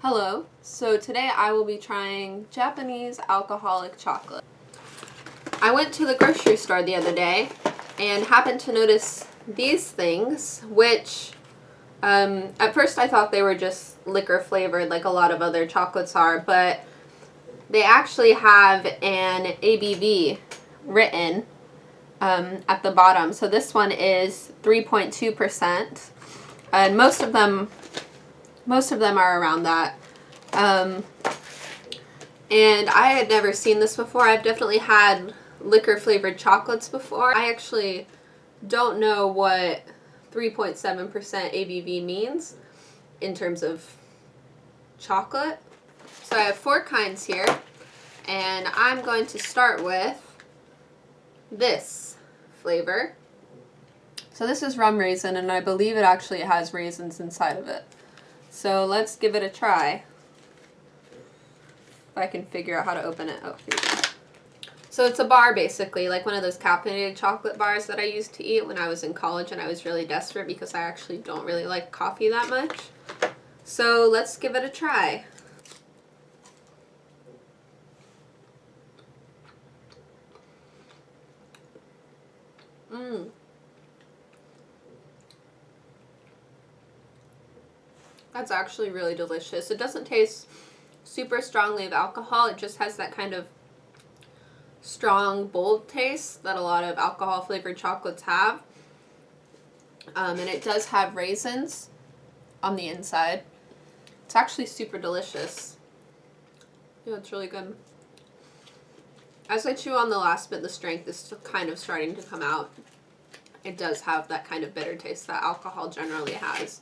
Hello, so today I will be trying Japanese alcoholic chocolate. I went to the grocery store the other day and happened to notice these things, which at first I thought they were just liquor flavored like a lot of other chocolates are, but they actually have an ABV written at the bottom. So this one is 3.2%, and most of them are around that. And I had never seen this before. I've definitely had liquor flavored chocolates before. I actually don't know what 3.7% ABV means in terms of chocolate. So I have 4 kinds here, and I'm going to start with this flavor. So this is rum raisin, and I believe it actually has raisins inside of it. So let's give it a try. If I can figure out how to open it. Oh, here we go. So it's a bar, basically, like one of those caffeinated chocolate bars that I used to eat when I was in college and I was really desperate because I actually don't really like coffee that much. So let's give it a try. That's actually really delicious. It doesn't taste super strongly of alcohol. It just has that kind of strong, bold taste that a lot of alcohol flavored chocolates have. And it does have raisins on the inside. It's actually super delicious. Yeah, it's really good. As I chew on the last bit, the strength is kind of starting to come out. It does have that kind of bitter taste that alcohol generally has.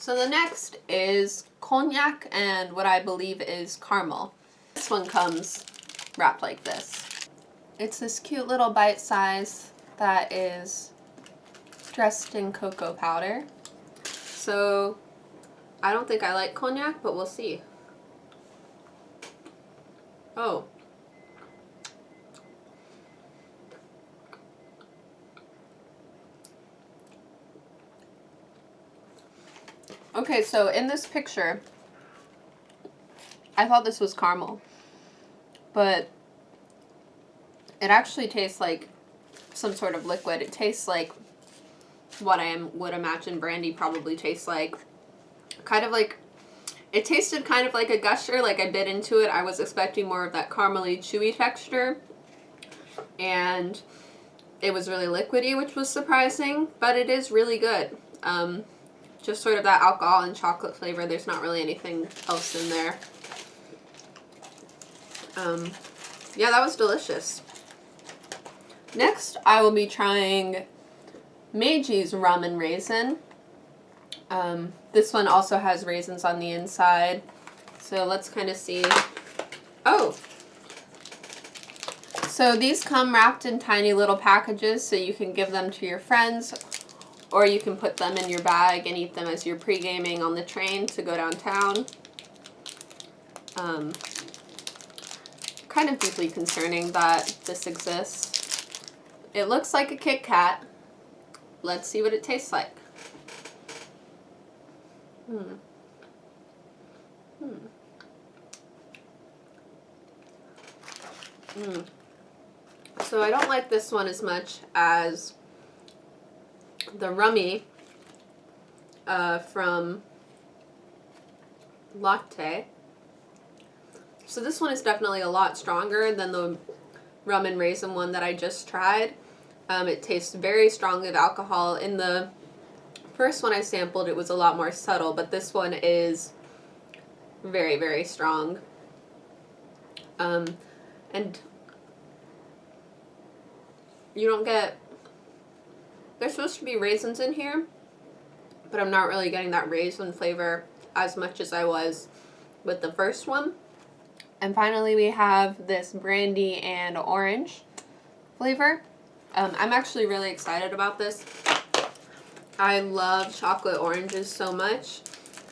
So the next is cognac and what I believe is caramel. This one comes wrapped like this. It's this cute little bite size that is dressed in cocoa powder. So I don't think I like cognac, but we'll see. Oh. Okay, so in this picture, I thought this was caramel, but it actually tastes like some sort of liquid. It tastes like what I would imagine brandy probably tastes like. Kind of like, it tasted kind of like a gusher, like I bit into it. I was expecting more of that caramely, chewy texture, and it was really liquidy, which was surprising, but it is really good. Just sort of that alcohol and chocolate flavor. There's not really anything else in there. Yeah, that was delicious. Next, I will be trying Meiji's rum and raisin. This one also has raisins on the inside. So let's kind of see. Oh! So these come wrapped in tiny little packages, so you can give them to your friends, or you can put them in your bag and eat them as you're pre-gaming on the train to go downtown. Kind of deeply concerning that this exists. It looks like a Kit Kat. Let's see what it tastes like. So I don't like this one as much as the rummy from Latte. So this one is definitely a lot stronger than the rum and raisin one that I just tried. It tastes very strongly of alcohol. In the first one I sampled, it was a lot more subtle, but this one is very, very strong. And you don't get... There's supposed to be raisins in here, but I'm not really getting that raisin flavor as much as I was with the first one. And finally, we have this brandy and orange flavor. I'm actually really excited about this. I love chocolate oranges so much.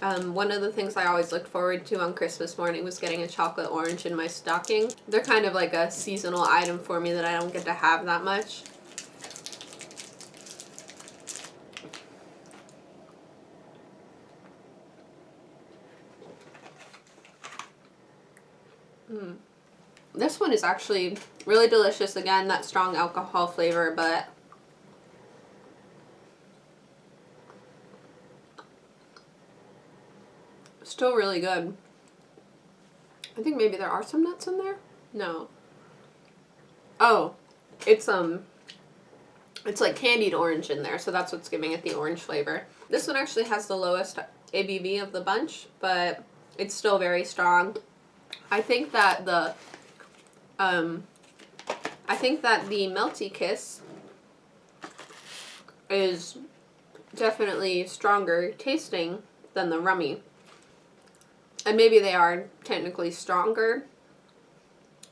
One of the things I always looked forward to on Christmas morning was getting a chocolate orange in my stocking. They're kind of like a seasonal item for me that I don't get to have that much. This one is actually really delicious. Again, that strong alcohol flavor, but still really good. I think maybe there are some nuts in there. No. Oh, it's like candied orange in there, so that's what's giving it the orange flavor. This one actually has the lowest ABV of the bunch, but it's still very strong. I think that the Melty Kiss is definitely stronger tasting than the Rummy. And maybe they are technically stronger.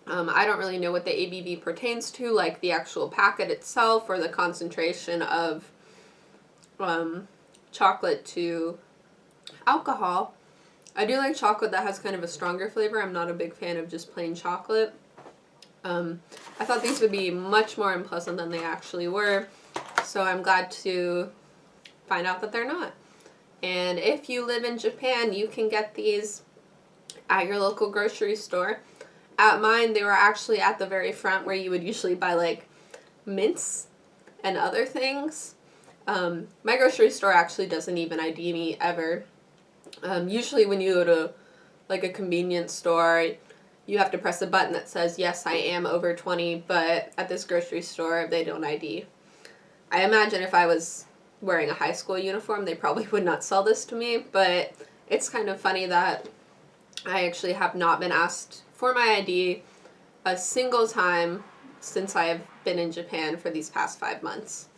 I don't really know what the ABV pertains to, like the actual packet itself or the concentration of chocolate to alcohol. I do like chocolate that has kind of a stronger flavor. I'm not a big fan of just plain chocolate. I thought these would be much more unpleasant than they actually were, so I'm glad to find out that they're not. And if you live in Japan, you can get these at your local grocery store. At mine, they were actually at the very front where you would usually buy like mints and other things. My grocery store actually doesn't even ID me ever. Usually when you go to like a convenience store, you have to press a button that says, yes, I am over 20, but at this grocery store, they don't ID. I imagine if I was wearing a high school uniform, they probably would not sell this to me, but it's kind of funny that I actually have not been asked for my ID a single time since I have been in Japan for these past 5 months.